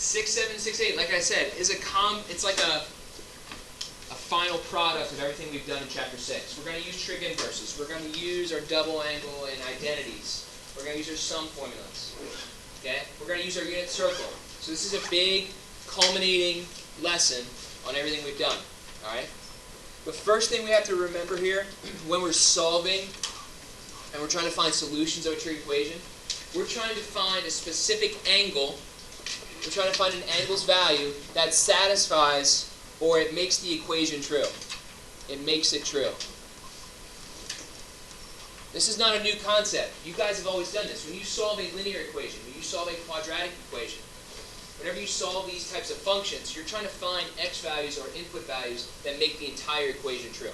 6, 7, 6, 8, like I said, is it's like a final product of everything we've done in Chapter 6. We're going to use trig inverses. We're going to use our double angle and identities. We're going to use our sum formulas. Okay? We're going to use our unit circle. So this is a big, culminating lesson on everything we've done. All right? The first thing we have to remember here, when we're solving and we're trying to find solutions of a trig equation, we're trying to find a specific angle. We're trying to find an angle's value that satisfies or it makes the equation true. It makes it true. This is not a new concept. You guys have always done this. When you solve a linear equation, when you solve a quadratic equation, whenever you solve these types of functions, you're trying to find x values or input values that make the entire equation true.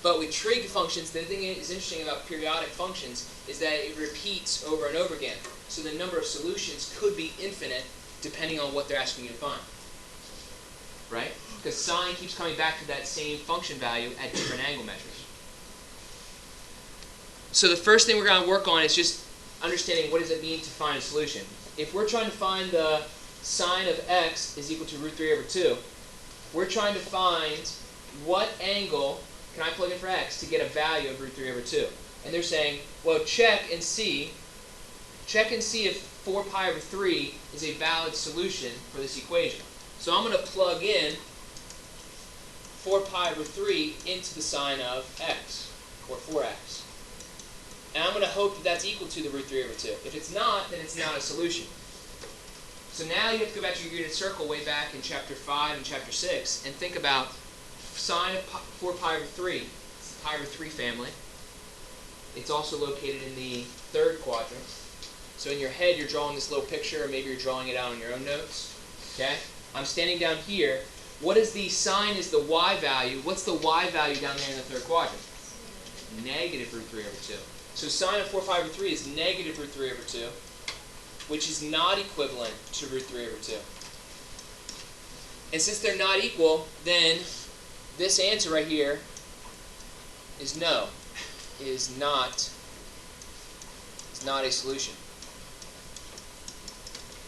But with trig functions, the thing that is interesting about periodic functions is that it repeats over and over again. So the number of solutions could be infinite depending on what they're asking you to find. Right? Because sine keeps coming back to that same function value at different angle measures. So the first thing we're going to work on is just understanding what does it mean to find a solution. If we're trying to find the sine of x is equal to root 3 over 2, we're trying to find what angle can I plug in for x to get a value of root 3 over 2. And they're saying, well, check and see if 4 pi over 3 is a valid solution for this equation. So I'm going to plug in 4 pi over 3 into the sine of x, or 4x. And I'm going to hope that that's equal to the root 3 over 2. If it's not, then it's not a solution. So now you have to go back to your unit circle way back in Chapter 5 and Chapter 6 and think about sine of 4 pi over 3. It's the pi over 3 family. It's also located in the third quadrant. So in your head, you're drawing this little picture, or maybe you're drawing it out on your own notes. Okay? I'm standing down here. What is the sine is the y value. What's the y value down there in the third quadrant? Negative root 3 over 2. So sine of 4 pi over 3 is negative root 3 over 2, which is not equivalent to root 3 over 2. And since they're not equal, then this answer right here is no. Is not a solution.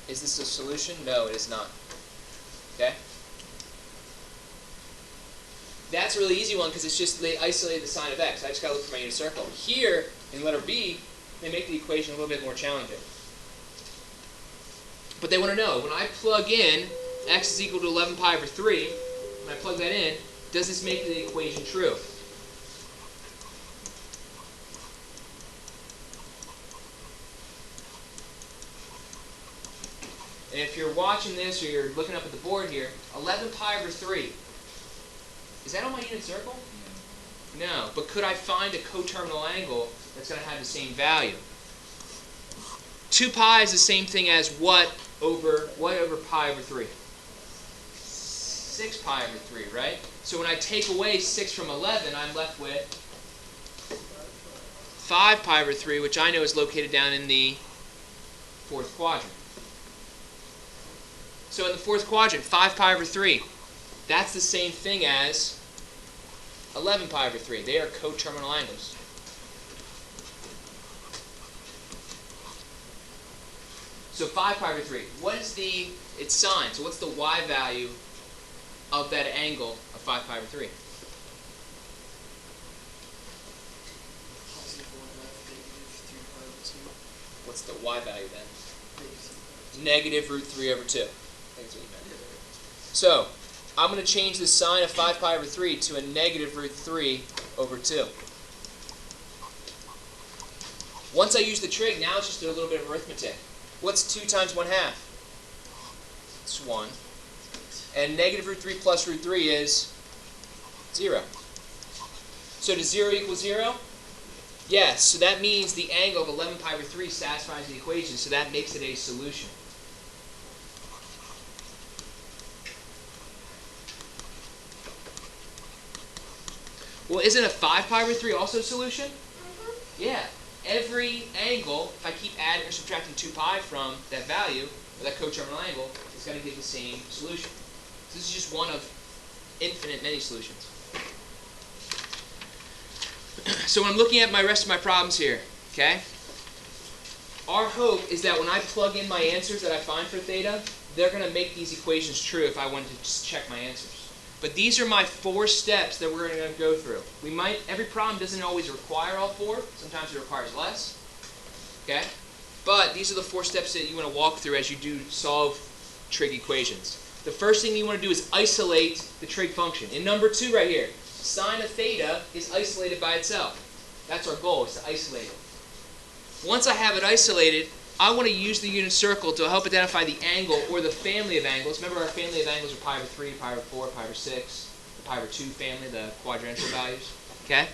Is this a solution? No, it is not. Okay? That's a really easy one because it's just they isolate the sine of x. I just got to look for my unit circle. Here, in letter B, they make the equation a little bit more challenging. But they want to know, when I plug in x is equal to 11 pi over 3, when I plug that in, does this make the equation true? And if you're watching this or you're looking up at the board here, 11 pi over 3. Is that on my unit circle? No. But could I find a coterminal angle that's going to have the same value? 2 pi is the same thing as what over pi over 3? 6 pi over 3, right? So when I take away 6 from 11, I'm left with 5 pi over 3, which I know is located down in the fourth quadrant. So in the fourth quadrant, 5 pi over 3, that's the same thing as 11 pi over 3. They are coterminal angles. So 5 pi over 3. What is its sine? So what's the y value of that angle of 5 pi over 3? What's the y value then? Negative root 3 over 2. That's what you meant. So, I'm going to change the sine of 5 pi over 3 to a negative root 3 over 2. Once I use the trig, now it's just a little bit of arithmetic. What's 2 times 1/2? It's 1. And negative root 3 plus root 3 is 0. So does 0 equal 0? Yes, so that means the angle of 11 pi over 3 satisfies the equation, so that makes it a solution. Well, isn't a 5 pi over 3 also a solution? Mm-hmm. Yeah. Every angle, if I keep adding or subtracting 2 pi from that value, or that coterminal angle, it's going to give the same solution. So this is just one of infinite many solutions. So when I'm looking at my rest of my problems here, okay, our hope is that when I plug in my answers that I find for theta, they're going to make these equations true if I wanted to just check my answers. But these are my 4 steps that we're going to go through. Every problem doesn't always require all 4. Sometimes it requires less. Okay? But these are the 4 steps that you want to walk through as you do solve trig equations. The first thing you want to do is isolate the trig function. In number 2 right here, sine of theta is isolated by itself. That's our goal, is to isolate it. Once I have it isolated, I want to use the unit circle to help identify the angle or the family of angles. Remember our family of angles are pi over 3, pi over 4, pi over 6, the pi over 2 family, the quadrancial values. Okay?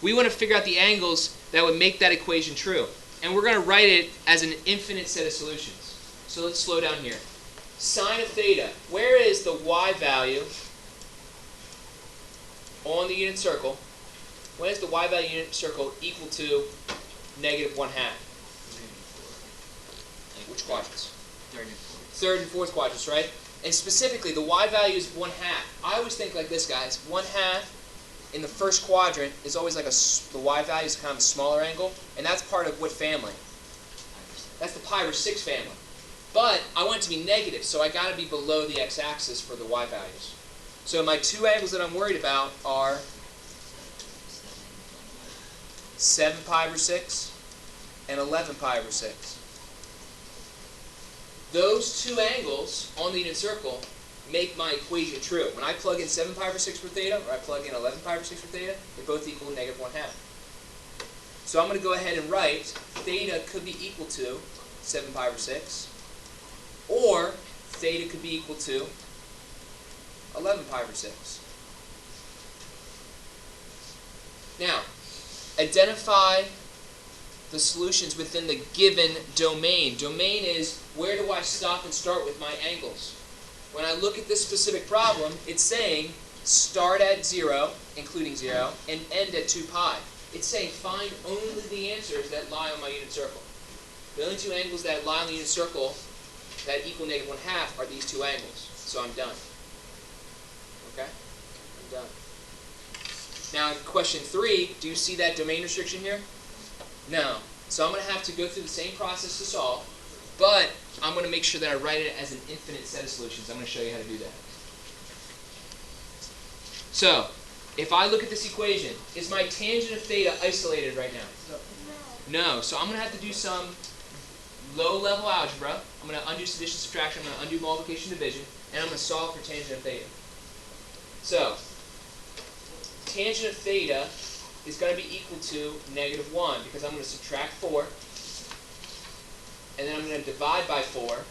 We want to figure out the angles that would make that equation true. And we're going to write it as an infinite set of solutions. So let's slow down here. Sine of theta. Where is the y value on the unit circle? When is the y value unit circle equal to negative 1/2? Which quadrants? Third and fourth quadrants, right? And specifically, the y value is 1/2. I always think like this, guys. 1/2 in the first quadrant is always like the y value is kind of a smaller angle, and that's part of what family? That's the pi over 6 family. But I want it to be negative, so I got to be below the x-axis for the y values. So my 2 angles that I'm worried about are 7 pi over 6 and 11 pi over 6. Those 2 angles on the unit circle make my equation true. When I plug in 7 pi over 6 for theta, or I plug in 11 pi over 6 for theta, they both equal negative 1/2. So I'm going to go ahead and write theta could be equal to 7 pi over 6, or theta could be equal to 11 pi over 6. Now, identify the solutions within the given domain. Domain is where do I stop and start with my angles. When I look at this specific problem, it's saying start at 0, including 0, and end at 2 pi. It's saying find only the answers that lie on my unit circle. The only 2 angles that lie on the unit circle that equal negative 1/2 are these 2 angles. So I'm done. Okay? I'm done. Now, question 3, do you see that domain restriction here? No. So I'm going to have to go through the same process to solve, but I'm going to make sure that I write it as an infinite set of solutions. I'm going to show you how to do that. So, if I look at this equation, is my tangent of theta isolated right now? No. So I'm going to have to do some low-level algebra. I'm going to undo addition, subtraction. I'm going to undo multiplication, division, and I'm going to solve for tangent of theta. So, tangent of theta is going to be equal to negative 1 because I'm going to subtract 4, and then I'm going to divide by 4.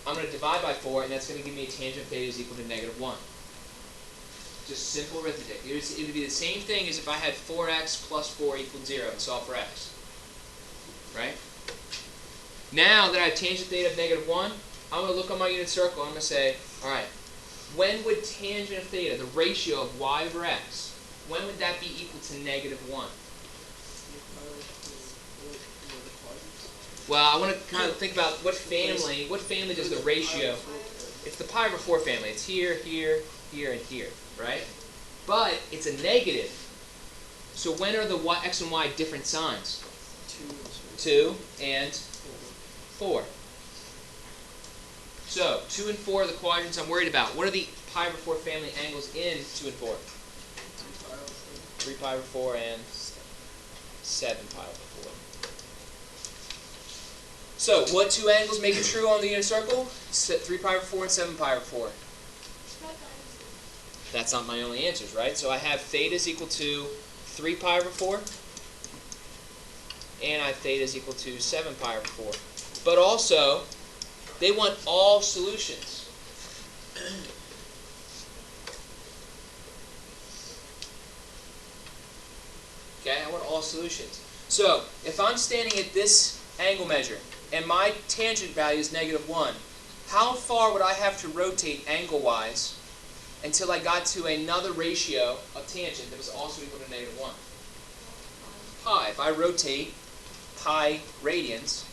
I'm going to divide by 4, and that's going to give me a tangent of theta is equal to negative 1. Just simple arithmetic. It would be the same thing as if I had 4x plus 4 equals 0 and solve for x. Right? Now that I have tangent theta of negative 1, I'm going to look on my unit circle. I'm going to say, all right, when would tangent of theta, the ratio of y over x, when would that be equal to negative 1? Well, I want to kind of think about what family does the ratio. It's the pi over 4 family. It's here, here, here, and here, right? But it's a negative. So when are the x and y different signs? 2 and 4. So 2 and 4 are the quadrants I'm worried about. What are the pi over 4 family angles in 2 and 4? 3 pi over 4 and 7 pi over 4. So what 2 angles make it true on the unit circle? 3 pi over 4 and 7 pi over 4. That's not my only answers, right? So I have theta is equal to 3 pi over 4, and I have theta is equal to 7 pi over 4. But also, they want all solutions. Okay, I want all solutions. So, if I'm standing at this angle measure, and my tangent value is negative 1, how far would I have to rotate angle-wise until I got to another ratio of tangent that was also equal to negative 1? Pi. If I rotate pi radians,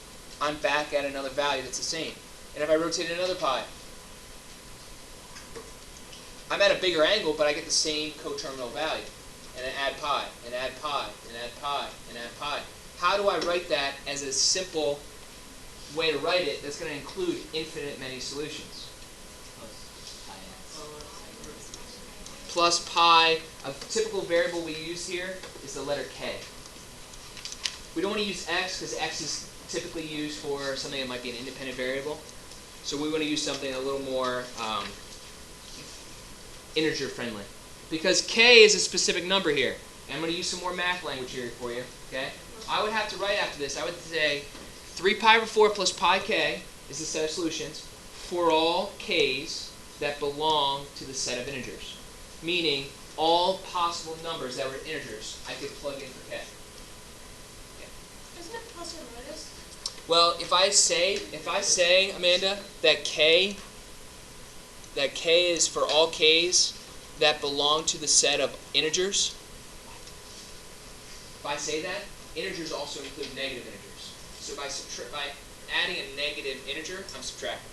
I'm back at another value that's the same. And if I rotate another pi, I'm at a bigger angle, but I get the same coterminal value. And then add pi, and add pi, and add pi, and add pi. How do I write that as a simple way to write it that's going to include infinite many solutions. Plus pi, a typical variable we use here is the letter k. We don't want to use x because x is typically used for something that might be an independent variable. So we want to use something a little more integer friendly. Because k is a specific number here. And I'm going to use some more math language here for you. Okay? I would have to write after this, I would say 3 pi over 4 plus pi k is the set of solutions for all k's that belong to the set of integers. Meaning all possible numbers that were integers I could plug in for k. Isn't it plus or minus? Well, if I say, Amanda, that k is for all k's that belong to the set of integers, if I say that, integers also include negative integers. So by adding a negative integer, I'm subtracting.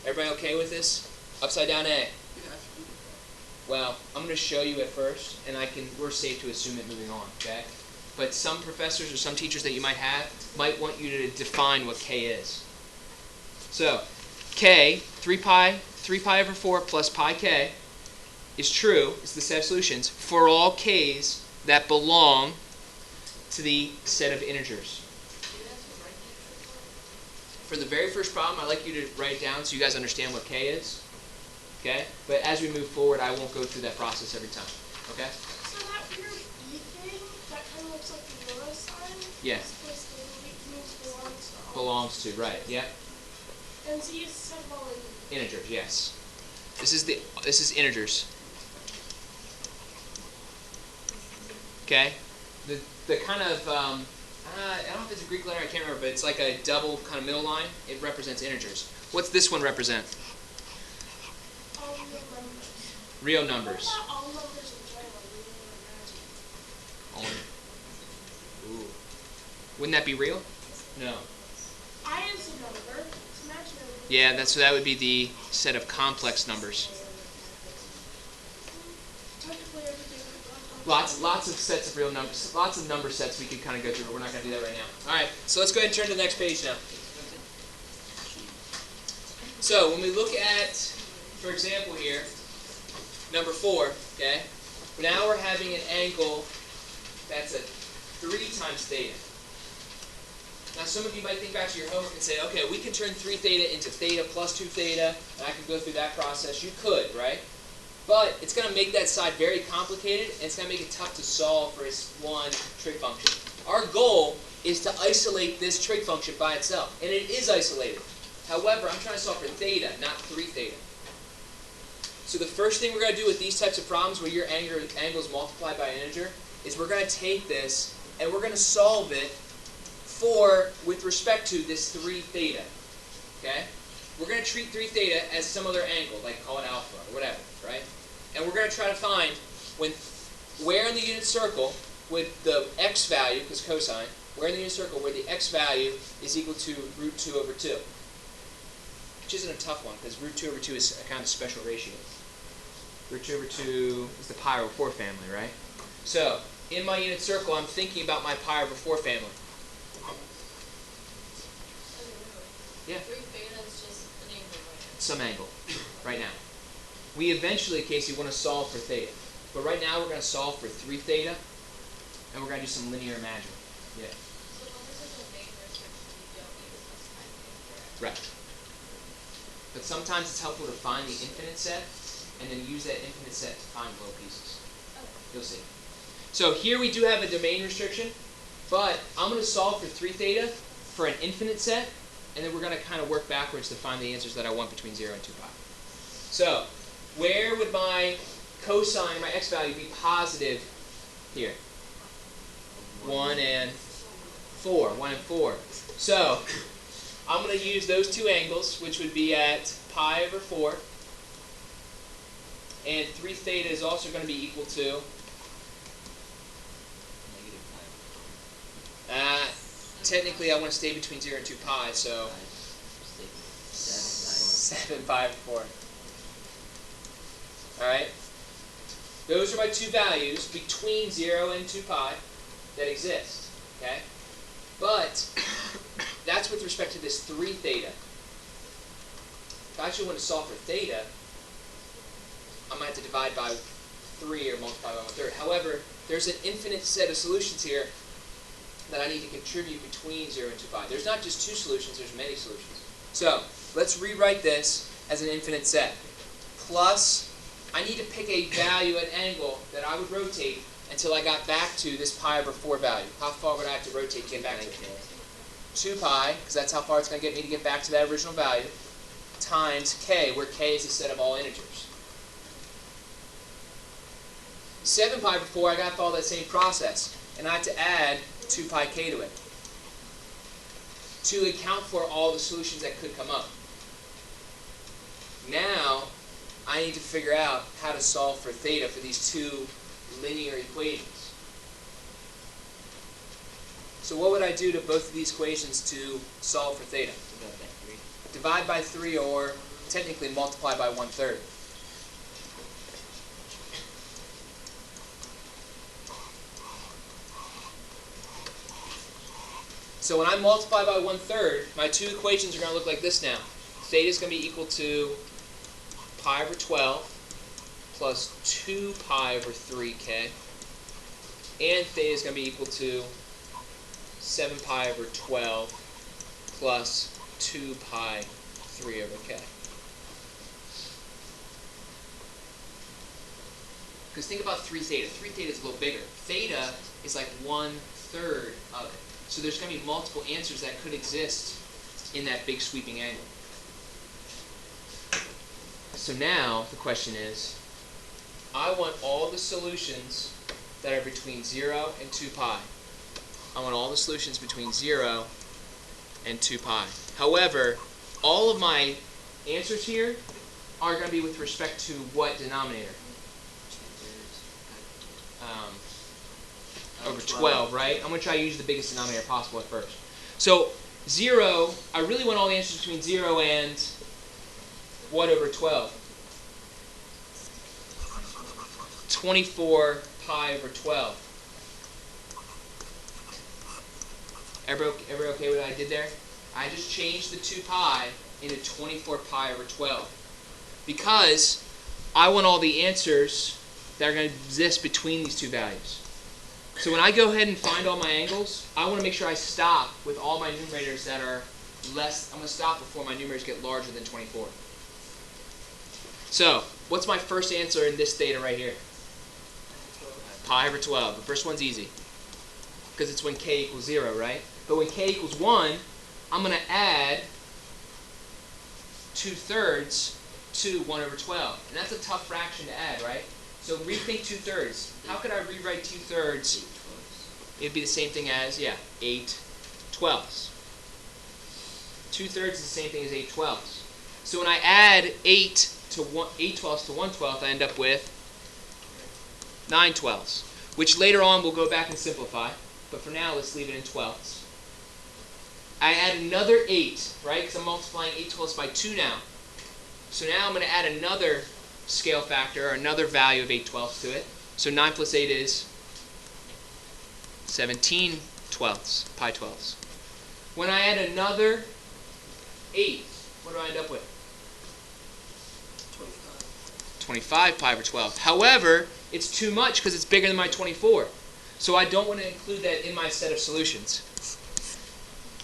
Everybody okay with this? Upside down A. Well, I'm going to show you at first, and we're safe to assume it moving on, okay? But some professors or some teachers that you might have might want you to define what k is. So, k, 3 pi over 4 plus pi k, is true, is the set of solutions, for all k's that belong to the set of integers. For the very first problem, I'd like you to write it down so you guys understand what k is. Okay? But as we move forward, I won't go through that process every time. Okay? So that weird E thing, that kind of looks like the euro sign? Yeah. Means Belongs to, right. Yep. And Z is set of all integers, yes. This is integers. Okay? The kind of, I don't know if it's a Greek letter, I can't remember, but it's like a double kind of middle line. It represents integers. What's this one represent? Real numbers. What about all numbers in general? Ooh. Wouldn't that be real? No. I is a number. It's imaginary. Yeah, so that would be the set of complex numbers. Lots of sets of real numbers, lots of number sets we could kind of go through, but we're not going to do that right now. All right, so let's go ahead and turn to the next page now. So when we look at, for example here, number 4, okay, now we're having an angle that's a 3 times theta. Now some of you might think back to your homework and say, okay, we can turn 3 theta into theta plus 2 theta, and I can go through that process. You could, right? But it's going to make that side very complicated, and it's going to make it tough to solve for this one trig function. Our goal is to isolate this trig function by itself, and it is isolated. However, I'm trying to solve for theta, not 3 theta. So the first thing we're going to do with these types of problems where your angle is multiplied by an integer is we're going to take this, and we're going to solve it with respect to this 3 theta. Okay? We're going to treat 3 theta as some other angle, like call it alpha or whatever, right? And we're going to try to find where in the unit circle with the x value, because cosine, where in the unit circle where the x value is equal to root 2 over 2. Which isn't a tough one, because root 2 over 2 is a kind of special ratio. Root 2 over 2 is the pi over 4 family, right? So, in my unit circle, I'm thinking about my pi over 4 family. Yeah. 3 theta is just an angle right Some angle, right now. We eventually, Casey, want to solve for theta. But right now we're going to solve for 3 theta, and we're going to do some linear imagining. Yeah. So when this is a main restriction, you don't need to specify anything for x. Right. But sometimes it's helpful to find the infinite set, and then use that infinite set to find low pieces. Okay. You'll see. So here we do have a domain restriction, but I'm going to solve for 3 theta for an infinite set, and then we're going to kind of work backwards to find the answers that I want between 0 and 2 pi. So, where would my cosine, my x value, be positive here? 1 and 4. 1 and 4. So, I'm going to use those two angles, which would be at pi over 4. And 3 theta is also going to be equal to technically I want to stay between 0 and 2 pi, so 7 pi over 4. Alright? Those are my two values between 0 and 2 pi that exist. Okay? But that's with respect to this 3 theta, if I actually want to solve for theta, I might have to divide by 3 or multiply by 1/3. However, there's an infinite set of solutions here that I need to contribute between 0 and 2 pi. There's not just 2 solutions, there's many solutions. So, let's rewrite this as an infinite set. Plus, I need to pick a value, an angle, that I would rotate until I got back to this pi over 4 value. How far would I have to rotate to get back to 2 pi, because that's how far it's going to get me to get back to that original value, times k, where k is the set of all integers. 7 pi over 4, I got to follow that same process, and I have to add 2 pi k to it to account for all the solutions that could come up. Now, I need to figure out how to solve for theta for these 2 linear equations. So what would I do to both of these equations to solve for theta? Divide by 3, or technically multiply by 1/3. So when I multiply by 1/3, my 2 equations are going to look like this now. Theta is going to be equal to pi over 12 plus 2 pi over 3k. And theta is going to be equal to 7 pi over 12 plus 2 pi 3 over k. Because think about 3 theta. 3 theta is a little bigger. Theta is like 1/3 of it. So there's going to be multiple answers that could exist in that big sweeping angle. So now the question is, I want all the solutions that are between 0 and 2 pi. I want all the solutions between 0 and 2 pi. However, all of my answers here are going to be with respect to what denominator? Over 12, right? I'm going to try to use the biggest denominator possible at first. So 0, I really want all the answers between 0 and what over 12? 24 pi over 12. Everybody okay with what I did there? I just changed the 2 pi into 24 pi over 12. Because I want all the answers that are going to exist between these 2 values. So when I go ahead and find all my angles, I want to make sure I stop with all my numerators that are less. I'm going to stop before my numerators get larger than 24. So, what's my first answer in this theta right here? Pi over 12. The first one's easy, because it's when k equals 0, right? But when k equals 1, I'm going to add 2/3 to 1 over 12. And that's a tough fraction to add, right? So rethink 2/3. How could I rewrite 2/3? It'd be the same thing as, 8/12. 2/3 is the same thing as 8/12. So when I add 8/12 to 1/12, I end up with 9/12, which later on we'll go back and simplify. But for now, let's leave it in 12ths. I add another 8, right? Because I'm multiplying 8/12 by 2 now. So now I'm going to add another scale factor, or another value of 8/12 to it. So 9 plus 8 is 17/12, pi 12. When I add another 8, what do I end up with? 25 pi over 12. However, it's too much because it's bigger than my 24. So I don't want to include that in my set of solutions.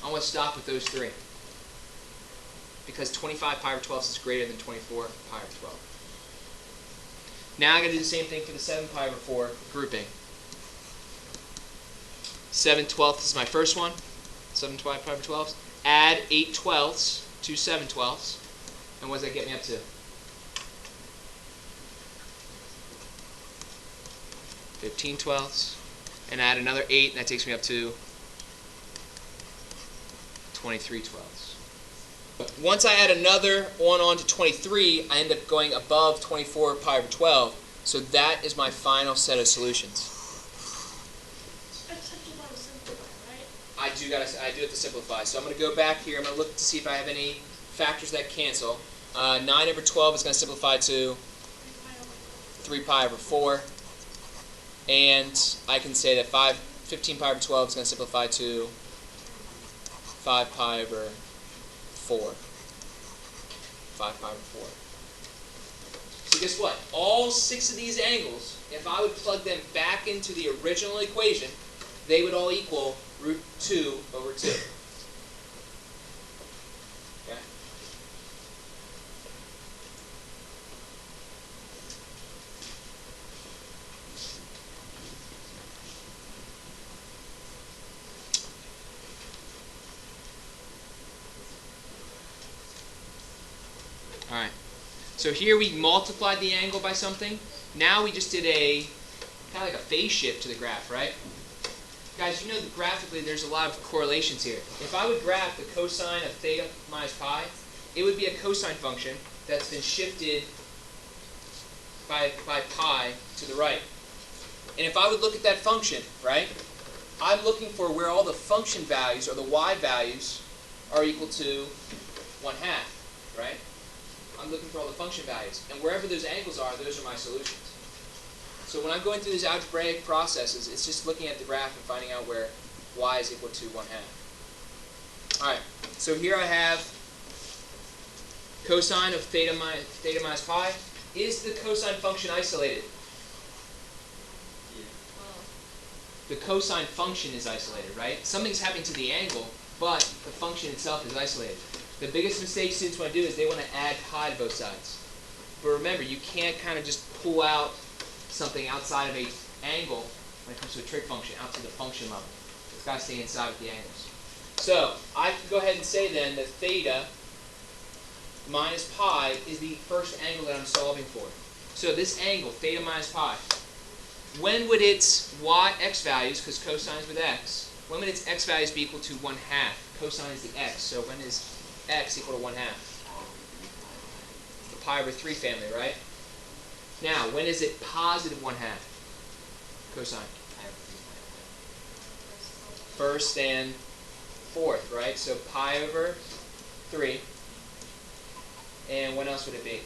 I want to stop with those 3. Because 25 pi over 12 is greater than 24 pi over 12. Now I'm going to do the same thing for the 7 pi over 4 grouping. 7/12 is my first one. 7 pi over 12. Add 8/12 to 7/12. And what does that get me up to? 15/12. And add another 8, and that takes me up to 23/12. Once I add another 1 on to 23, I end up going above 24 pi over 12. So that is my final set of solutions. Except you want to simplify, right? I do have to simplify. So I'm going to go back here. I'm going to look to see if I have any factors that cancel. 9 over 12 is going to simplify to 3 pi over 4. And I can say that 15 pi over 12 is going to simplify to 5 pi over 4. 5 pi over 4. So guess what? All 6 of these angles, if I would plug them back into the original equation, they would all equal root 2 over 2. Okay? All right. So here we multiplied the angle by something. Now we just did a kind of like a phase shift to the graph, right? Guys, you know that graphically there's a lot of correlations here. If I would graph the cosine of theta minus pi, it would be a cosine function that's been shifted by pi to the right. And if I would look at that function, right, I'm looking for where all the function values or the y values are equal to 1/2, right? I'm looking for all the function values. And wherever those angles are, those are my solutions. So when I'm going through these algebraic processes, it's just looking at the graph and finding out where y is equal to 1/2. All right, so here I have cosine of theta minus pi. Is the cosine function isolated? The cosine function is isolated, right? Something's happening to the angle, but the function itself is isolated. The biggest mistake students want to do is they want to add pi to both sides. But remember, you can't kind of just pull out something outside of an angle when it comes to a trig function, out to the function level. It's got to stay inside with the angles. So I can go ahead and say then that theta minus pi is the first angle that I'm solving for. So this angle, theta minus pi, when would its x values, because cosine is with x, when would its x values be equal to 1/2? Cosine is the x, so when is x equal to 1/2? The pi over 3 family, right? Now, when is it positive 1/2? Cosine. First and fourth, right? So pi over 3. And what else would it be?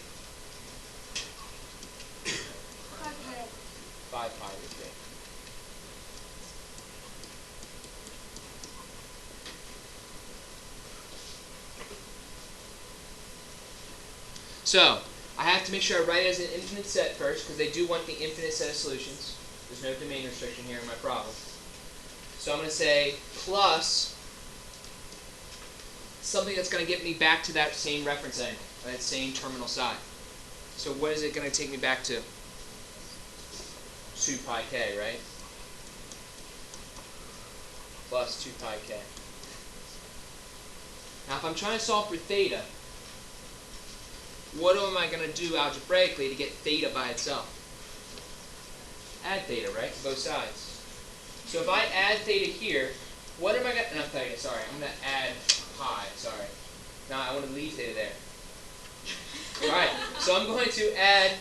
5 pi over 3. So, I have to make sure I write it as an infinite set first, because they do want the infinite set of solutions. There's no domain restriction here in my problem. So I'm going to say plus something that's going to get me back to that same reference angle, that same terminal side. So what is it going to take me back to? 2 pi k, right? Plus 2 pi k. Now if I'm trying to solve for theta, what am I going to do algebraically to get theta by itself? Add theta, right? Both sides. So if I add theta here, what am I going to... Not theta, sorry. I'm going to add pi, sorry. Now I want to leave theta there. Alright, so I'm going to add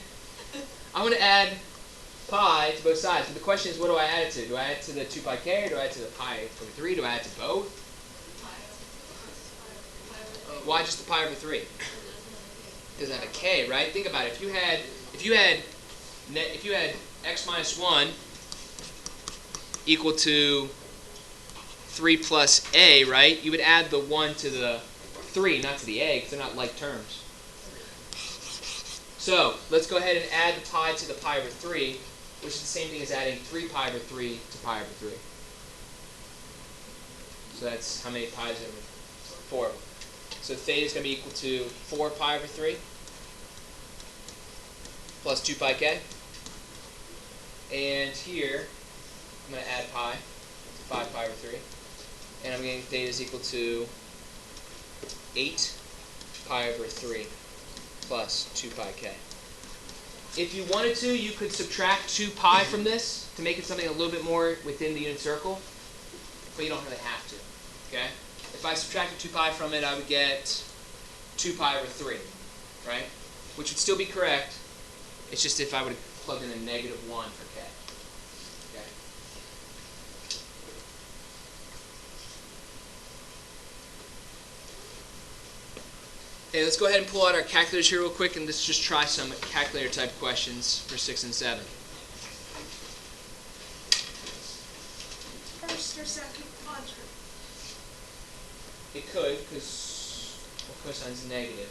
pi to both sides. But the question is, what do I add it to? Do I add it to the 2 pi k, or do I add it to the pi over 3? Do I add it to both? Why just the pi over 3? It doesn't have a k, right? Think about it. If you had x minus 1 equal to 3 plus a, right? You would add the 1 to the 3, not to the a, because they're not like terms. So let's go ahead and add the pi to the pi over 3, which is the same thing as adding 3 pi over 3 to pi over 3. So that's how many pi's over 4. So theta is going to be equal to 4 pi over 3 plus 2 pi k. And here, I'm going to add pi to 5 pi over 3. And I'm getting theta is equal to 8 pi over 3 plus 2 pi k. If you wanted to, you could subtract 2 pi from this to make it something a little bit more within the unit circle, but you don't really have to. Okay? If I subtracted 2 pi from it, I would get 2 pi over 3, right? Which would still be correct. It's just if I would have plugged in a negative 1 for k. Okay? Okay, let's go ahead and pull out our calculators here real quick, and let's just try some calculator type questions for 6 and 7. First or second quadrant? It could, because cosine's negative.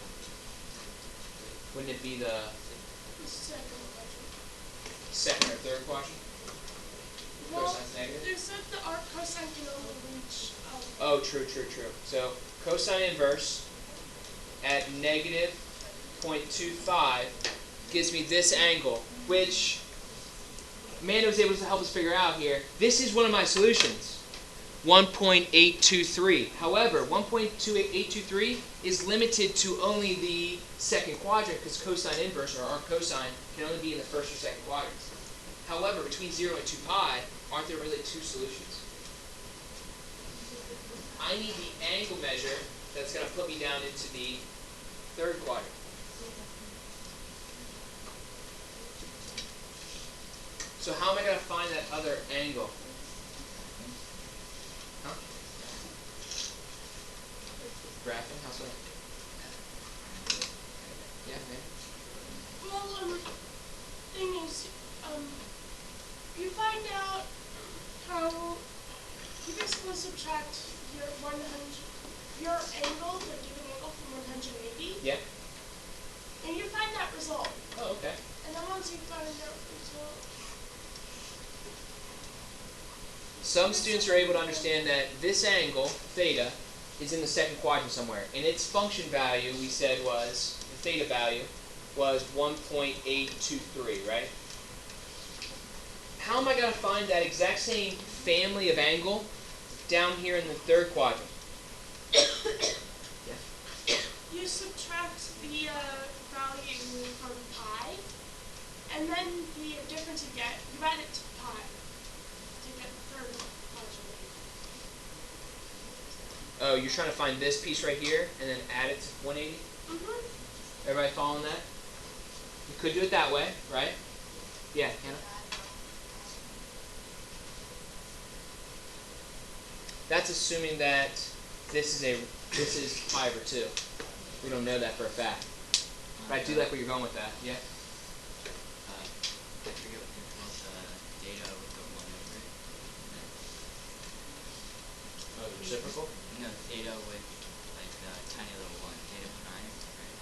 Wouldn't it be the The second quadrant. second or third quadrant? Well, Cosine's negative? they said the arc cosine can only reach. Oh, true. So cosine inverse at negative 0.25 gives me this angle, which Amanda was able to help us figure out here. This is one of my solutions, 1.823. However, 1.823 is limited to only the second quadrant because cosine inverse, or arc cosine, can only be in the first or second quadrants. However, between 0 and 2 pi, aren't there really two solutions? I need the angle measure that's going to put me down into the third quadrant. So how am I going to find that other angle? Huh? Graphing? How so? Yeah, man. Well, thing is, you find out how you basically subtract your 100, your angle, the given angle from 180. Yeah. And you find that result. Oh, okay. And then once you find that result, Some students are able to understand that this angle, theta, is in the second quadrant somewhere. And its function value, we said, was, the theta value, was 1.823, right? How am I going to find that exact same family of angle down here in the third quadrant? Yeah. you subtract the value from pi, and then the difference you get, you add it to pi to get the third quadrant. Oh, you're trying to find this piece right here and then add it to 180? Mm-hmm. Everybody following that? You could do it that way, right? Yeah, Hannah? That's assuming that this is pi over 2. We don't know that for a fact. But I do like where you're going with that. Yeah? I forget what they call the data with the 1 over it. Oh, the reciprocal? No, theta with like the tiny little 1, theta prime, right?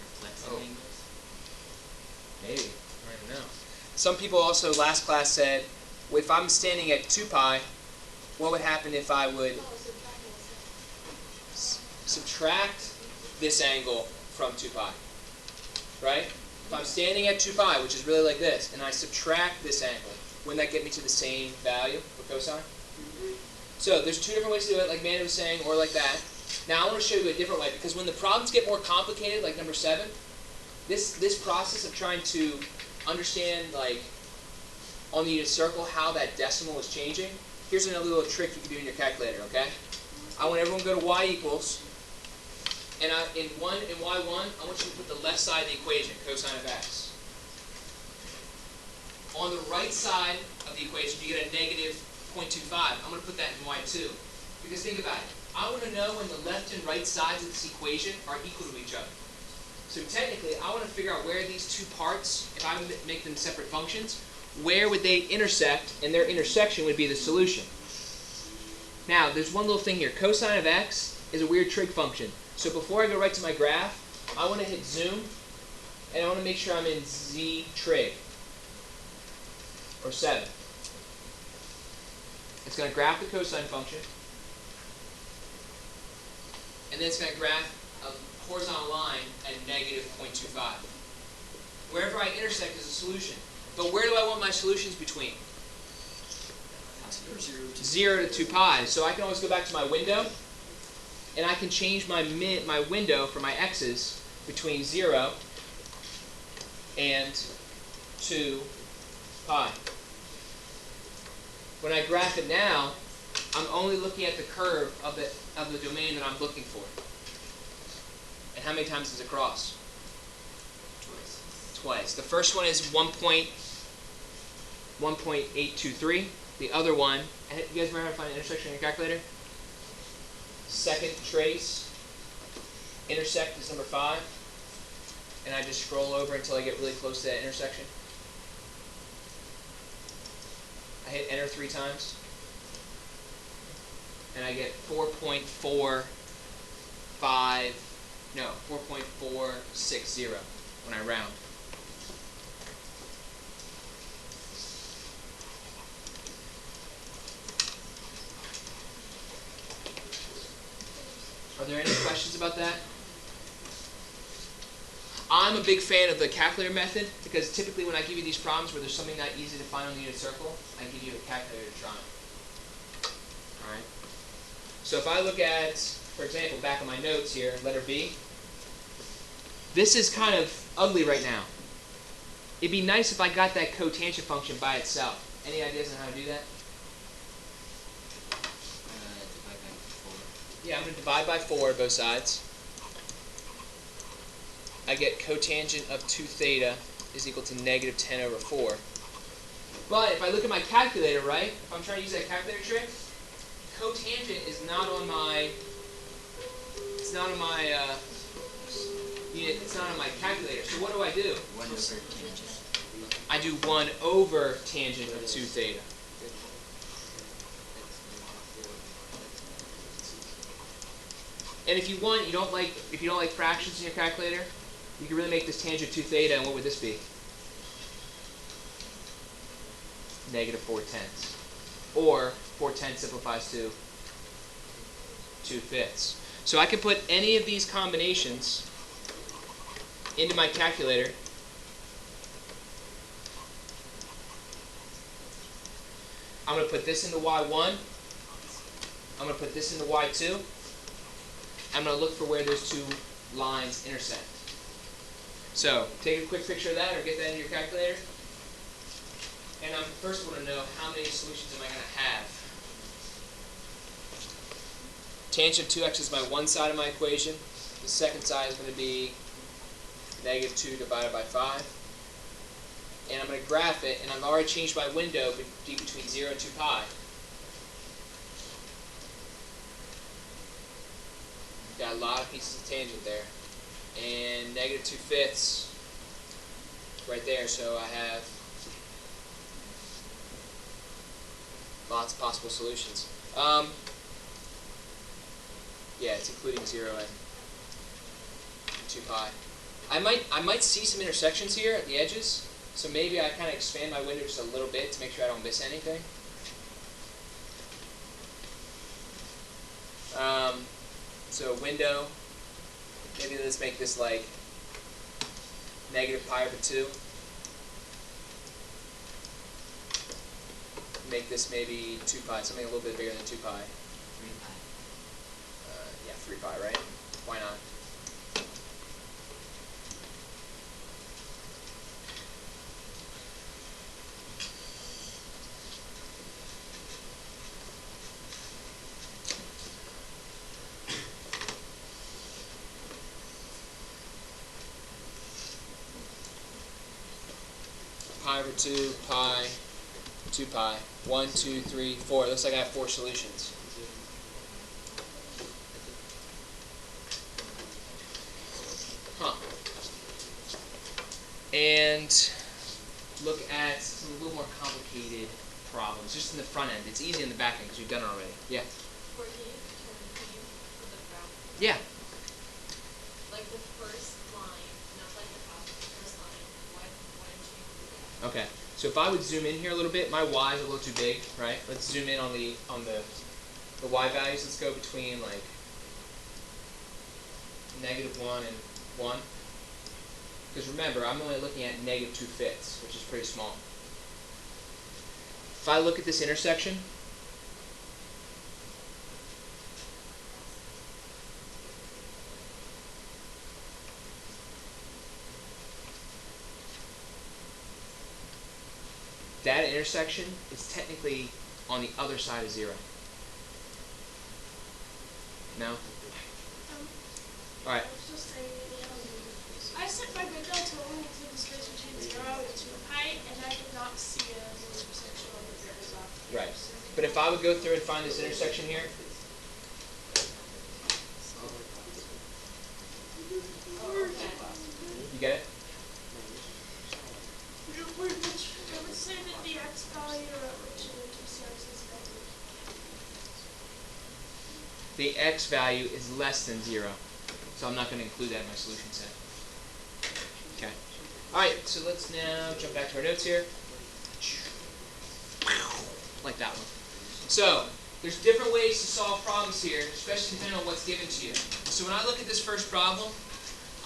Reflexive Oh. angles. Maybe. I don't know. Some people also, last class, said, if I'm standing at 2 pi, what would happen if I would subtract this angle from 2 pi? Right? If I'm standing at 2 pi, which is really like this, and I subtract this angle, wouldn't that get me to the same value for cosine? So there's two different ways to do it, like Amanda was saying, or like that. Now I want to show you a different way, because when the problems get more complicated, like number 7, this process of trying to understand, like, on the unit circle, how that decimal is changing, here's another little trick you can do in your calculator, okay? I want everyone to go to y equals, and in y1, I want you to put the left side of the equation, cosine of x. On the right side of the equation, you get a negative 0.25. I'm going to put that in y2. Because think about it. I want to know when the left and right sides of this equation are equal to each other. So technically, I want to figure out where these two parts, if I make them separate functions, where would they intersect, and their intersection would be the solution. Now, there's one little thing here. Cosine of x is a weird trig function. So before I go right to my graph, I want to hit zoom, and I want to make sure I'm in z trig, or 7. It's going to graph the cosine function, and then it's going to graph a horizontal line at negative 0.25. Wherever I intersect is a solution. But where do I want my solutions between? 0 to 2 pi. So I can always go back to my window, and I can change my window for my x's between 0 and 2 pi. When I graph it now, I'm only looking at the curve of the domain that I'm looking for. And how many times does it cross? Twice. The first one is 1.823. The other one, and you guys remember how to find an intersection in your calculator? Second trace, intersect is number 5. And I just scroll over until I get really close to that intersection. I hit enter 3 times. and I get 4.460 when I round. Are there any questions about that? I'm a big fan of the calculator method because typically when I give you these problems where there's something not easy to find on the unit circle, I give you a calculator to try. Alright? So if I look at, for example, back in my notes here, letter B, this is kind of ugly right now. It'd be nice if I got that cotangent function by itself. Any ideas on how to do that? Divide by 4. Yeah, I'm going to divide by 4 both sides. I get cotangent of 2 theta is equal to negative 10 over 4. But if I look at my calculator, right, if I'm trying to use that calculator trick, cotangent is not on my, it's not on my unit, it's not on my calculator. So what do? 1 over tangent. I do 1 over tangent of 2 theta. And if you want, if you don't like fractions in your calculator, you can really make this tangent 2 theta, and what would this be? Negative 4/10. Or 4/10 simplifies to 2/5. So I can put any of these combinations into my calculator. I'm going to put this into y1. I'm going to put this into y2. I'm going to look for where those two lines intersect. So take a quick picture of that or get that into your calculator. And I first want to know how many solutions am I going to have. Tangent of 2x is my one side of my equation. The second side is going to be negative 2 divided by 5. And I'm going to graph it, and I've already changed my window to be between 0 and 2 pi. Got a lot of pieces of tangent there. And negative 2/5 right there, so I have lots of possible solutions. Yeah, it's including 0 and 2 pi. I might see some intersections here at the edges, so maybe I kind of expand my window just a little bit to make sure I don't miss anything. So window, maybe let's make this like negative pi over 2. Make this maybe 2 pi, something a little bit bigger than 2 pi. 3 pi. Yeah, 3 pi, right? Why not? Pi over 2, pi, 2 pi. 1, 2, 3, 4. It looks like I have 4 solutions. Huh. And look at some a little more complicated problems, just in the front end. It's easy in the back end because we've done it already. Yeah. For the graph. Yeah. Like the first line, not like the top, the first line. Why didn't you do that? Okay. So if I would zoom in here a little bit, my y is a little too big, right? Let's zoom in on the y values. Let's go between like negative 1 and 1. Because remember, I'm only looking at negative 2/5, which is pretty small. If I look at this intersection, that intersection is technically on the other side of 0. No? All right. I was just saying, I set my window to only include the space between 0 and 2 pi, and I did not see a intersection on the very left. Right. But if I would go through and find this intersection here, you get it? I would say that the x value at which it intersects is negative. the x value is less than 0. So I'm not going to include that in my solution set. Okay. All right, so let's now jump back to our notes here. Like that one. So there's different ways to solve problems here, especially depending on what's given to you. So when I look at this first problem,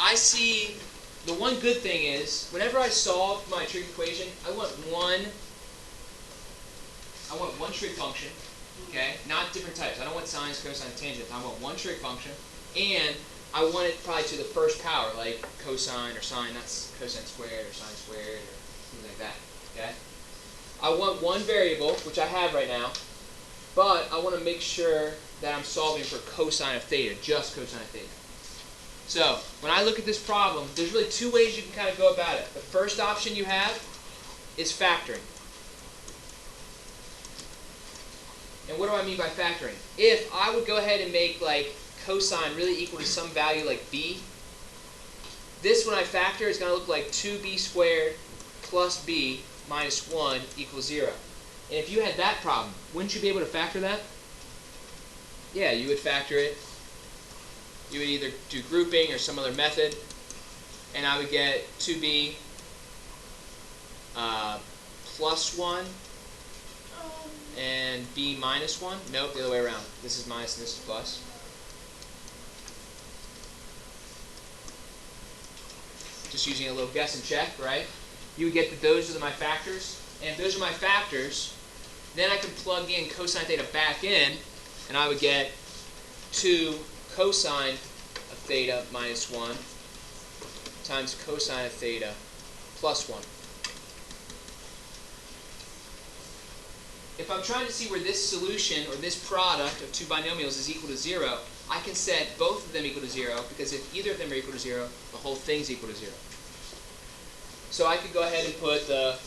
I see the one good thing is whenever I solve my trig equation, I want one trig function, okay? Not different types. I don't want sines, cosines, tangents. I want one trig function, and I want it probably to the first power, like cosine or sine, not cosine squared or sine squared or things like that, okay? I want one variable, which I have right now, but I want to make sure that I'm solving for cosine of theta, just cosine of theta. So when I look at this problem, there's really two ways you can kind of go about it. The first option you have is factoring. And what do I mean by factoring? If I would go ahead and make like cosine really equal to some value like b, this when I factor is going to look like 2b squared plus b minus 1 equals 0. And if you had that problem, wouldn't you be able to factor that? Yeah, you would factor it. You would either do grouping or some other method, and I would get 2b plus 1 and b minus 1. Nope, the other way around. This is minus and this is plus. Just using a little guess and check, right? You would get that those are my factors, and if those are my factors, then I can plug in cosine theta back in, and I would get 2 cosine of theta minus 1 times cosine of theta plus 1. If I'm trying to see where this solution or this product of two binomials is equal to 0, I can set both of them equal to 0, because if either of them are equal to 0, the whole thing's equal to 0. So I could go ahead and put the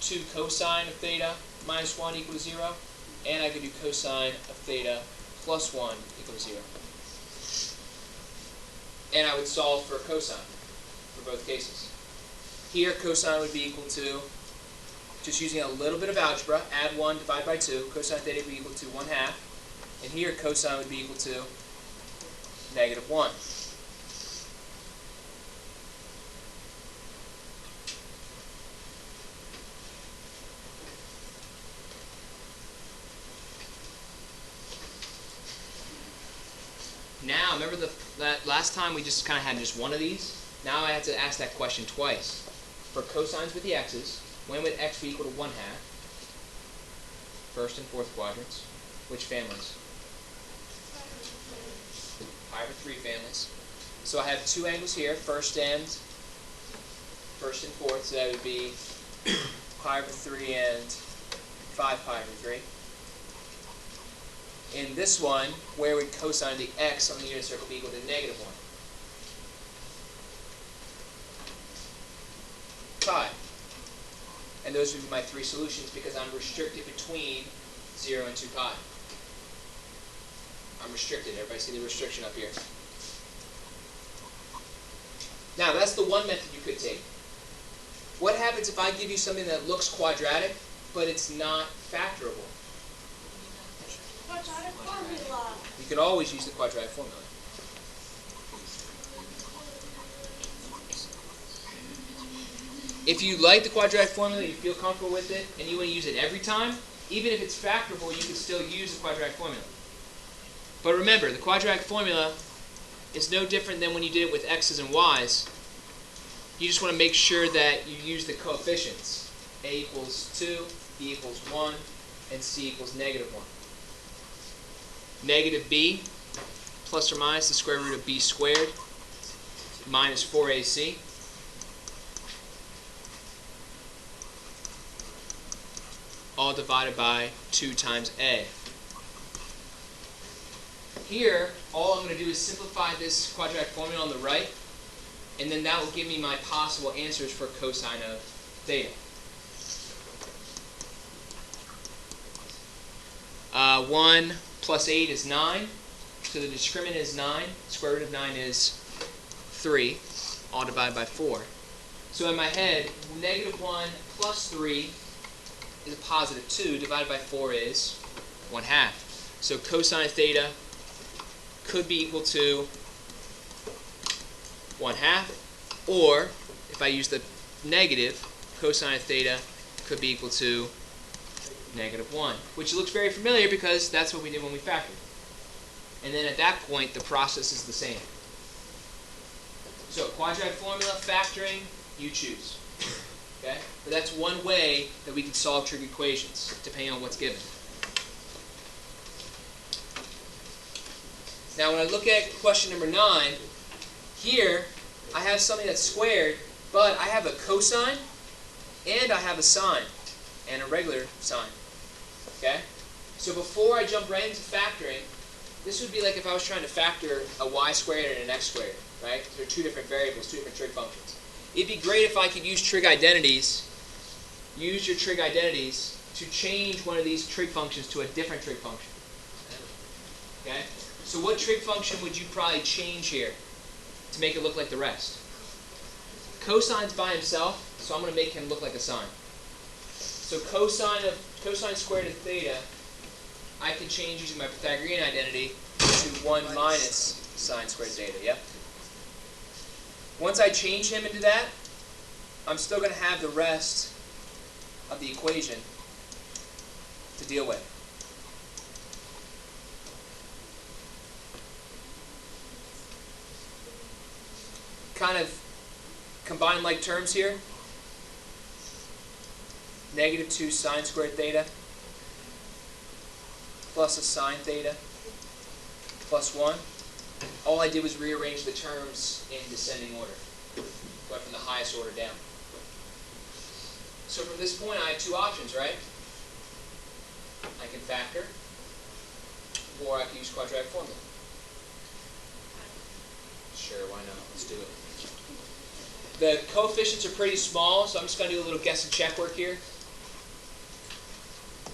2 cosine of theta minus 1 equal to 0, and I could do cosine of theta plus 1 equal to 0. And I would solve for cosine for both cases. Here, cosine would be equal to, just using a little bit of algebra, add 1, divide by 2, cosine theta would be equal to 1/2. And here, cosine would be equal to -1. Now, remember that last time we just kind of had just one of these? Now I have to ask that question twice. For cosines with the x's, when would x be equal to 1/2? First and fourth quadrants. Which families? Pi over 3 families. So I have two angles here, first and fourth, so that would be pi over 3 and 5 pi over 3. In this one, where would cosine of the x on the unit circle be equal to -1? Pi. And those would be my three solutions because I'm restricted between 0 and 2 pi. I'm restricted. Everybody see the restriction up here? Now, that's the one method you could take. What happens if I give you something that looks quadratic, but it's not factorable? Quadratic formula. You can always use the quadratic formula. If you like the quadratic formula, you feel comfortable with it, and you want to use it every time, even if it's factorable, you can still use the quadratic formula. But remember, the quadratic formula is no different than when you did it with x's and y's. You just want to make sure that you use the coefficients. A equals 2, B equals 1, and C equals -1. Negative b plus or minus the square root of b squared minus 4ac. All divided by 2 times a. Here, all I'm going to do is simplify this quadratic formula on the right, and then that will give me my possible answers for cosine of theta. 1 plus 8 is 9, so the discriminant is 9. Square root of 9 is 3, all divided by 4. So in my head, -1 plus 3 is a positive 2, divided by 4 is 1/2. So cosine of theta could be equal to 1/2, or if I use the negative, cosine of theta could be equal to -1, which looks very familiar because that's what we did when we factored. And then at that point, the process is the same. So quadratic formula, factoring, you choose. Okay? But that's one way that we can solve trig equations, depending on what's given. Now when I look at question number 9, here I have something that's squared, but I have a cosine and I have a sine and a regular sine. Okay? So before I jump right into factoring, this would be like if I was trying to factor a y squared and an x squared, right? They're two different variables, two different trig functions. It'd be great if I could use trig identities, use your trig identities to change one of these trig functions to a different trig function. Okay? So what trig function would you probably change here to make it look like the rest? Cosine's by himself, so I'm going to make him look like a sine. So cosine squared of theta, I can change using my Pythagorean identity to 1 minus sine squared theta, yep? Once I change him into that, I'm still going to have the rest of the equation to deal with. Kind of combine like terms here. -2 sine squared theta plus a sine theta plus 1. All I did was rearrange the terms in descending order. Went from the highest order down. So from this point I have two options, right? I can factor, or I can use quadratic formula. Sure, why not? Let's do it. The coefficients are pretty small, so I'm just going to do a little guess and check work here.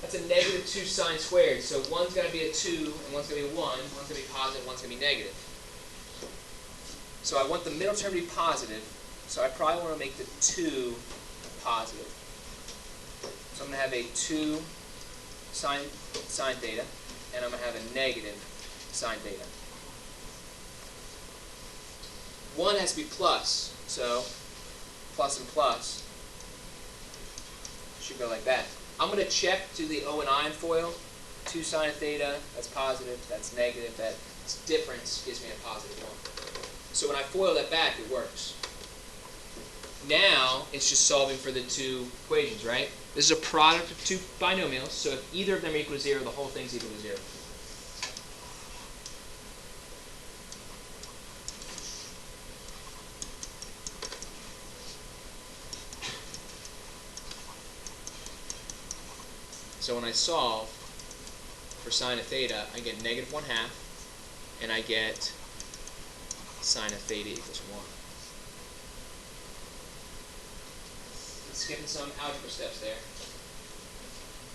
That's a -2 sine squared, so one's going to be a 2 and one's going to be a 1. One's going to be positive, one's going to be negative. So I want the middle term to be positive, so I probably want to make the 2 positive. So I'm going to have a 2 sine theta, and I'm going to have a negative sine theta. 1 has to be plus, so plus and plus should go like that. I'm going to check to the O and I in FOIL. 2 sine of theta, that's positive, that's negative, that difference gives me a positive 1. So when I FOIL that back, it works. Now, it's just solving for the two equations, right? This is a product of two binomials, so if either of them are equal to 0, the whole thing's equal to 0. So when I solve for sine of theta, I get -1/2, and I get sine of theta equals 1. Skipping some algebra steps there.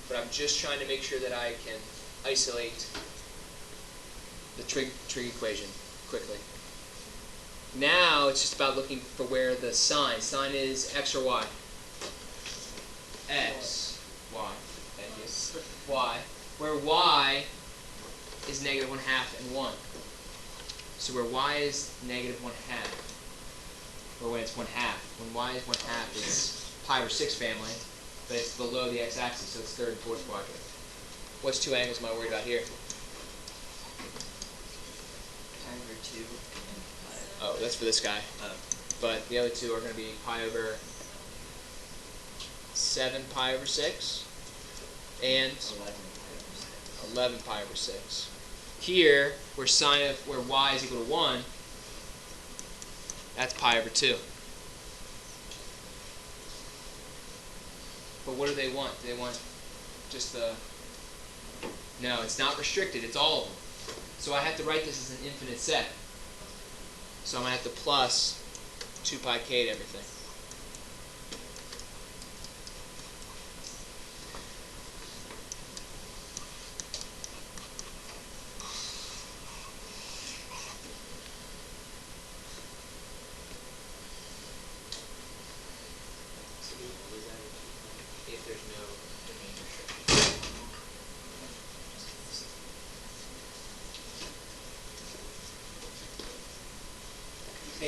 But I'm just trying to make sure that I can isolate the trig equation quickly. Now it's just about looking for where the sine is x or y. X, y, thank you. Y, where y is -1/2 and 1. So where y is -1/2, or when it's 1/2, when y is 1/2, it's pi over 6 family, but it's below the x-axis, so it's third and fourth quadrant. What's two angles am I worried about here? Pi over 2 and pi. Oh, that's for this guy. But the other two are going to be pi over 7 pi over 6 and 11 pi over 6. Here, where y is equal to 1, that's pi over 2. But what do they want? Do they want just the... No, it's not restricted. It's all of them. So I have to write this as an infinite set. So I'm going to have to plus 2 pi k to everything. If there's no domain restriction.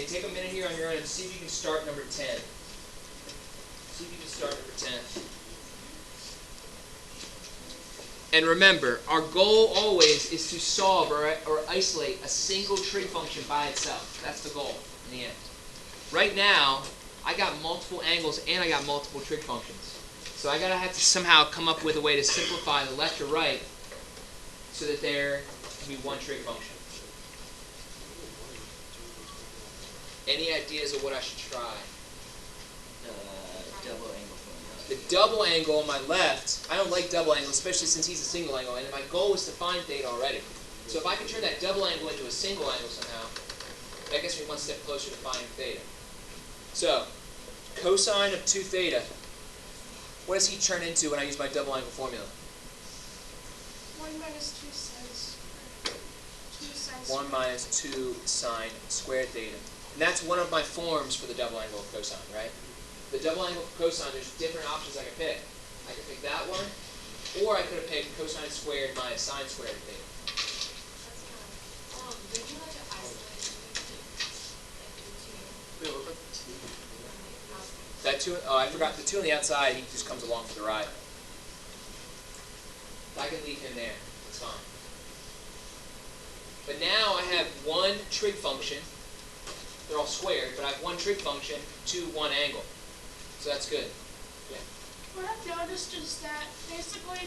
Okay, take a minute here on your own and see if you can start number 10. See if you can start number 10. And remember, our goal always is to solve or isolate a single trig function by itself. That's the goal in the end. Right now, I got multiple angles and I got multiple trig functions. So I gotta have to somehow come up with a way to simplify the left or right so that there can be one trig function. Any ideas of what I should try? Double angle formula. The double angle on my left, I don't like double angle, especially since he's a single angle, and my goal is to find theta already. So if I can turn that double angle into a single angle somehow, that gets me one step closer to finding theta. So, cosine of 2 theta, what does he turn into when I use my double angle formula? 1 minus 2 sine squared. 2 sine 1 squared. minus 2 sine squared theta. And that's one of my forms for the double angle of cosine, right? The double angle of cosine, there's different options I could pick. I could pick that one, or I could have picked cosine squared minus sine squared theta. That's fine. Would you like to isolate Wait, what about the 2? That 2? Oh, I forgot. The 2 on the outside, he just comes along for the ride. I can leave him there. That's fine. But now I have one trig function. They're all squared, but I have one trig function to one angle. So that's good. Yeah. What I've noticed is that basically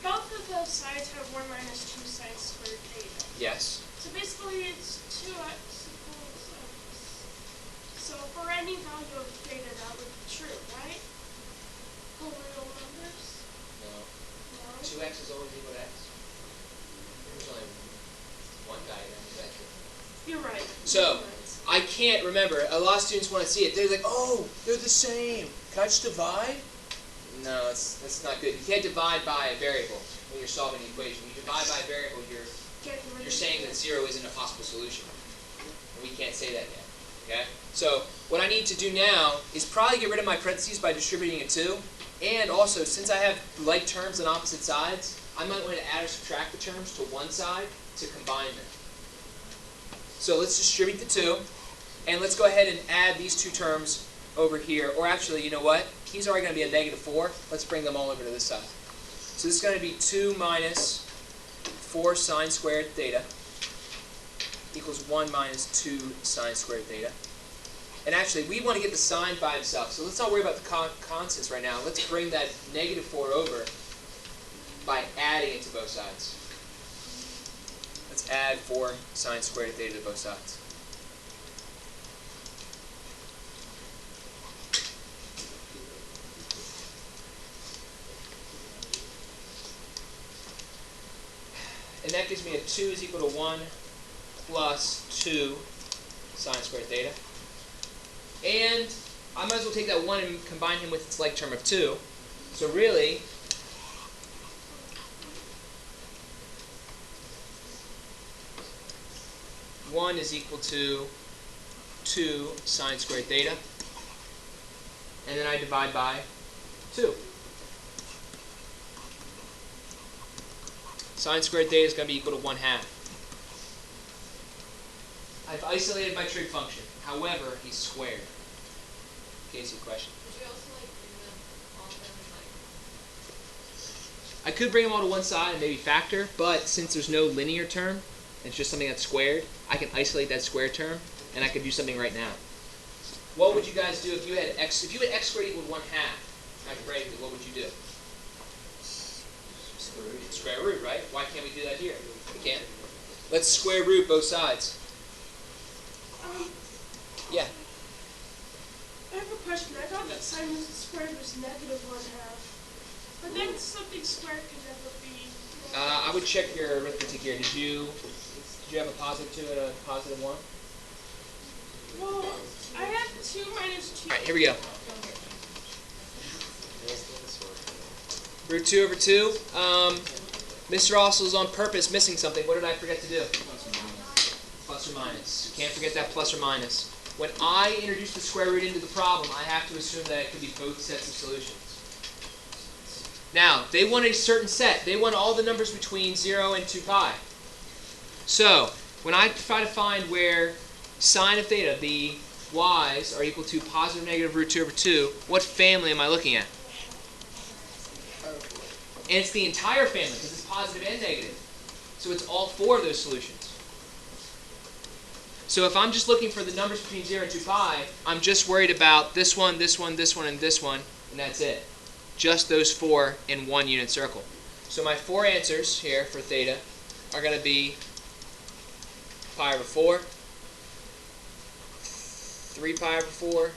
both of those sides have 1 minus 2 sine squared theta. Yes. So basically it's 2x equals x. So for any value of theta that would be true, right? For real numbers? No. No? 2x is always equal to x. There's only one diagram. You're right. So, You're right. I can't remember. A lot of students want to see it. They're like, oh, they're the same. Can I just divide? No, that's not good. You can't divide by a variable when you're solving the equation. When you divide by a variable, you're saying that 0 isn't a possible solution. And we can't say that yet. Okay? So, what I need to do now is probably get rid of my parentheses by distributing a 2. And also, since I have like terms on opposite sides, I might want to add or subtract the terms to one side to combine them. So let's distribute the 2, and let's go ahead and add these two terms over here. Or actually, you know what? He's already going to be a negative 4. Let's bring them all over to this side. So this is going to be 2 minus 4 sine squared theta equals 1 minus 2 sine squared theta. And actually, we want to get the sine by itself. So let's not worry about the constants right now. Let's bring that negative 4 over by adding it to both sides. Let's add 4 sine squared theta to both sides. And that gives me a 2 is equal to 1 plus 2 sine squared theta. And I might as well take that 1 and combine him with its like term of 2. So really, one is equal to 2 sine squared theta. And then I divide by 2. Sine squared theta is going to be equal to 1/2. I've isolated my trig function. However, he's squared. Okay, so question. Would you also like bring them all of them like? I could bring them all to one side and maybe factor, but since there's no linear term, it's just something that's squared, I can isolate that square term, and I could do something right now. What would you guys do if you had x? If you had x squared equal 1/2 algebraically, what would you do? Square root, right? Why can't we do that here? We can. Let's square root both sides. Yeah. I have a question. I thought that sine squared was negative 1/2. But then something squared can never be. I would check your arithmetic here. Did you have a positive 2 and a positive 1? Well, I have 2 minus 2. All right, here we go. Root 2 over 2. Mr. Ausel is on purpose missing something. What did I forget to do? Plus or minus. Can't forget that plus or minus. When I introduce the square root into the problem, I have to assume that it could be both sets of solutions. Now, they want a certain set. They want all the numbers between 0 and 2 pi. So, when I try to find where sine of theta, the y's are equal to positive negative root 2 over 2, what family am I looking at? And it's the entire family because it's positive and negative. So it's all four of those solutions. So if I'm just looking for the numbers between 0 and 2 pi, I'm just worried about this one, this one, this one, and this one, and that's it. Just those four in one unit circle. So my four answers here for theta are going to be pi over 4, 3 pi over 4,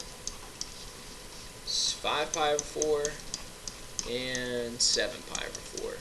5 pi over 4, and 7 pi over 4.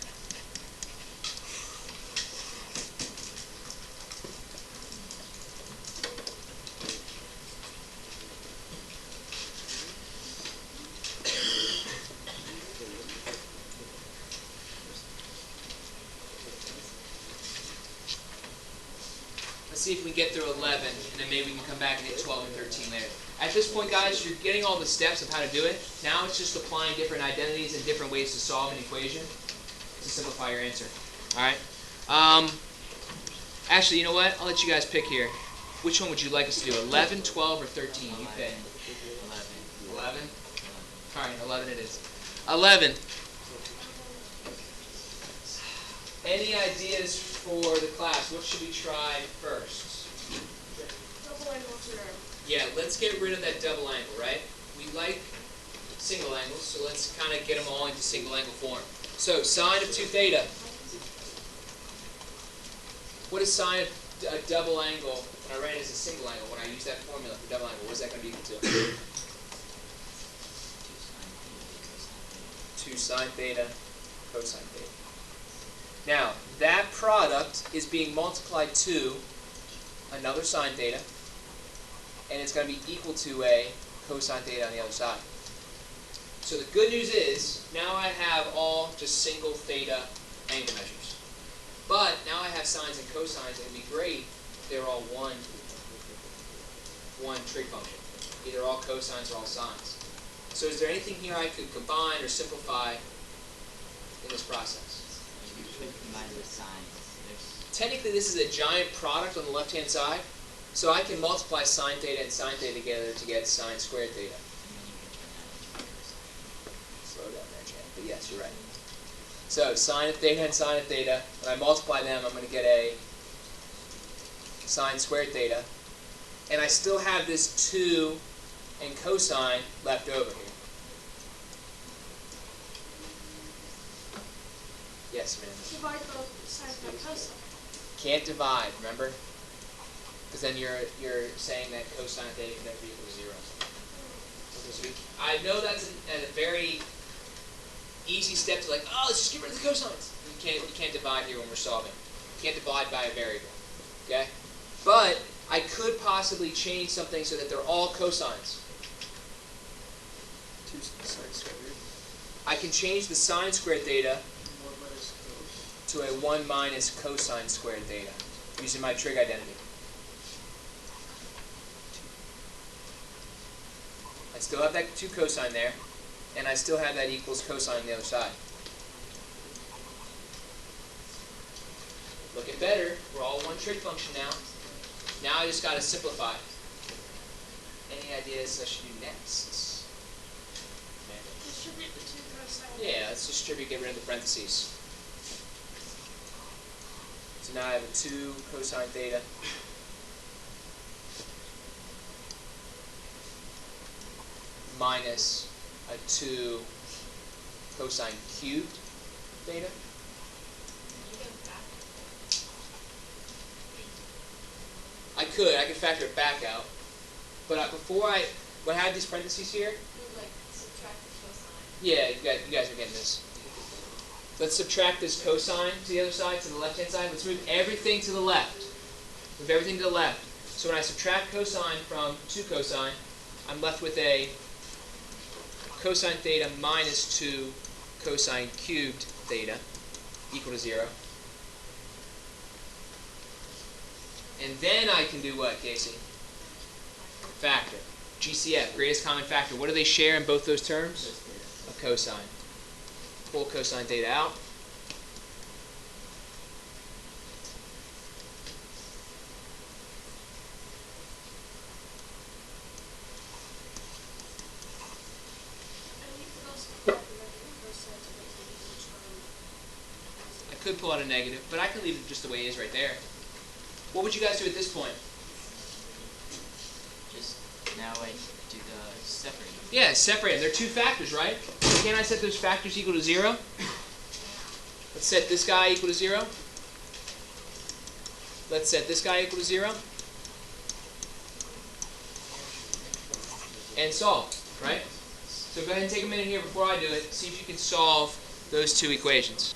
Let's see if we get through 11, and then maybe we can come back and hit 12 and 13 later. At this point, guys, you're getting all the steps of how to do it. Now it's just applying different identities and different ways to solve an equation to simplify your answer. All right? Actually, you know what? I'll let you guys pick here. Which one would you like us to do, 11, 12, or 13? You pick. 11. 11? All right, 11 it is. 11. Any ideas for the class? What should we try first? Double angle theorem. Yeah, let's get rid of that double angle, right? We like single angles, so let's kind of get them all into single angle form. So, sine of 2 theta. What is sine of a double angle when I write it as a single angle? When I use that formula for double angle, what is that going to be equal to? 2 sine theta cosine theta. Now, that product is being multiplied to another sine theta, and it's going to be equal to a cosine theta on the other side. So the good news is, now I have all just single theta angle measures. But now I have sines and cosines, and it would be great if they were all one trig function. Either all cosines or all sines. So is there anything here I could combine or simplify in this process? You could combine the signs. Technically, this is a giant product on the left-hand side, so I can multiply sine theta and sine theta together to get sine squared theta. Slow down there, Jan. But yes, you're right. So sine of theta and sine of theta, when I multiply them, I'm going to get a sine squared theta. And I still have this 2 and cosine left over here. Yes, ma'am. Divide both sides by cosine. Can't divide, remember? Because then you're saying that cosine of theta can never be equal to 0. So I know that's a very easy step to like, oh, let's just get rid of the cosines. You can't divide here when we're solving. You can't divide by a variable. Okay? But I could possibly change something so that they're all cosines. I can change the sine squared theta to a 1 minus cosine squared theta using my trig identity. I still have that 2 cosine there, and I still have that equals cosine on the other side. Looking better. We're all one trig function now. Now I just got to simplify. Any ideas I should do next? Distribute the 2 cosine. Yeah, let's distribute, get rid of the parentheses. So now I have a 2 cosine theta minus a 2 cosine cubed theta. I could factor it back out, but when I had these parentheses here, Like subtract the cosine. yeah, you guys are getting this. Let's subtract this cosine to the other side, to the left-hand side. Let's move everything to the left. Move everything to the left. So when I subtract cosine from 2 cosine, I'm left with a cosine theta minus 2 cosine cubed theta equal to 0. And then I can do what, Casey? Factor. GCF, greatest common factor. What do they share in both those terms? A cosine. Pull cosine theta out. Could pull out a negative, but I can leave it just the way it is right there. What would you guys do at this point? Just now I do the separate. Yeah, separate them. They're two factors, right? Can't I set those factors equal to 0? Let's set this guy equal to 0. Let's set this guy equal to 0. And solve, right? So go ahead and take a minute here before I do it. See if you can solve those two equations.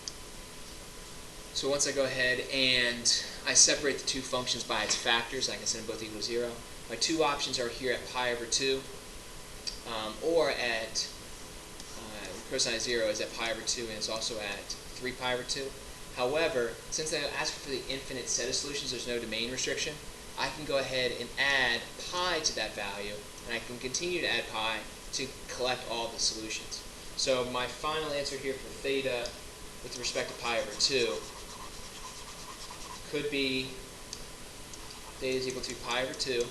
So once I go ahead and I separate the two functions by its factors, I can set them both equal to 0. My two options are here at pi over 2, or at cosine of 0 is at pi over 2, and it's also at 3 pi over 2. However, since I asked for the infinite set of solutions, there's no domain restriction, I can go ahead and add pi to that value, and I can continue to add pi to collect all the solutions. So my final answer here for theta with respect to pi over 2 could be theta is equal to pi over 2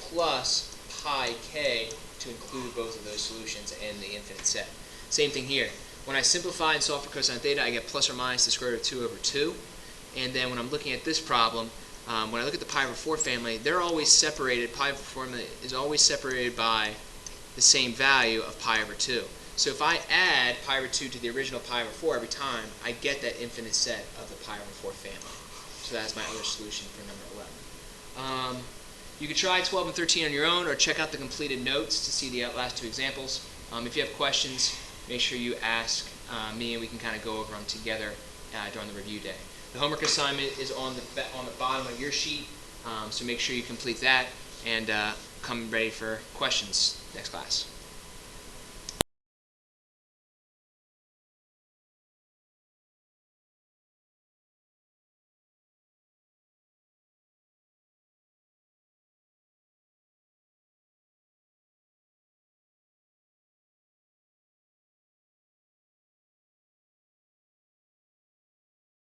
plus pi k to include both of those solutions and the infinite set. Same thing here. When I simplify and solve for cosine theta, I get plus or minus the square root of 2 over 2. And then when I'm looking at this problem, when I look at the pi over 4 family, they're always separated. Pi over 4 family is always separated by the same value of pi over 2. So if I add pi over 2 to the original pi over 4 every time, I get that infinite set of the pi over 4 family. So that's my other solution for number 11. You can try 12 and 13 on your own, or check out the completed notes to see the last two examples. If you have questions, make sure you ask me, and we can kind of go over them together during the review day. The homework assignment is on the bottom of your sheet, so make sure you complete that and come ready for questions next class.